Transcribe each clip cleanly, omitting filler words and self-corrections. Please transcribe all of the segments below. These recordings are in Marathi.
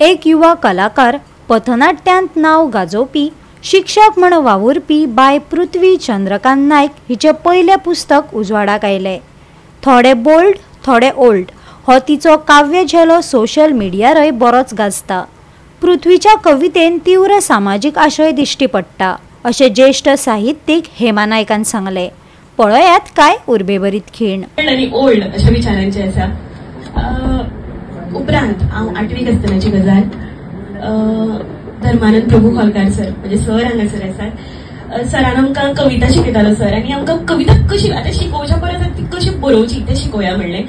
एक युवा कलाकार, पथनाट्यांत नाव गाजोवपी, शिक्षक म्हण वावुरपी बाय पृथ्वी चंद्रकांत नायक हिचे पयले पुस्तक उजवाडाक आयले। थोडे बोल्ड थोडे ओल्ड हो तिचो काव्य झेलो सोशल मिडियारय बरोच गाजता। पृथ्वीच्या कवितेन तीव्र सामाजिक आशय दिश्टी पडटा अशें ज्येष्ठ साहित्यीक हेमा नायकान सांगले। पळयात काय उर्बेभरीत खीण। आणि ओल्ड अशा विचारांचे आसा। उपरांत हांव 8वीक आसतनाची गजाल, धर्मानंद प्रभू होलकार सर म्हणजे सर हांगासर आसात। सरान आमकां कविता शिकयतालो सर, आनी आमकां कविता कशी आतां शिकोवच्या परस ती कशी बरोवची तें शिकोवया म्हणलें।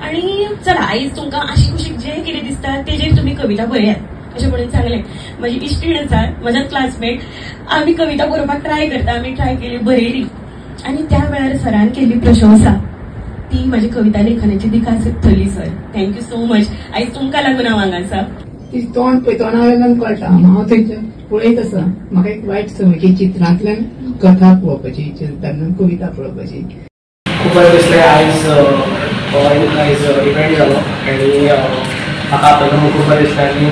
आनी चला आयज तुमकां आशी कुशीक जें कितें दिसता तेजेर तुमी कविता बरयात अशें म्हणून सांगलें। म्हाजी इश्टीण आसा, म्हज्या क्लासमेट, आमी कविता बरोवपाक ट्राय करता, आमी ट्राय केली, बरयली। आनी त्या वेळार सरान केल्ली प्रशंसा ती माझी कविता लेखनाची दिका thoroughly sir. Thank you so much. आयज तुमकां लागून हांव हांगा आसा। ती तोंड पळय तोंडावेल्यान कळटा, हांव थंय पळयत आसा। म्हाका एक वायट संवय चित्रांतल्यान कथा पळोवपाची, चित्रांतल्यान कविता पळोवपाची। खूब बरें दिसलें आयज इव्हेंट जालो आनी म्हाका आपल्याक खूब बरें दिसलें। आनी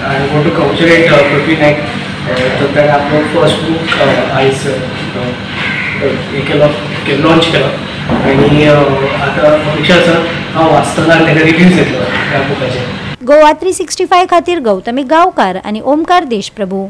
आय वॉन्ट टू कॉन्ग्रॅच्युलेट पृथ्वी नायक, ताणें आपलो फर्स्ट बूक आयज लॉन्च केलो आनी आतां अपेक्षा आसा हांव वाचतना ताका रिव्ह्यूज येतलो ह्या बुकाचे। गोवा 365 खातीर गौतमी गांवकार आनी ओमकार देशप्रभू।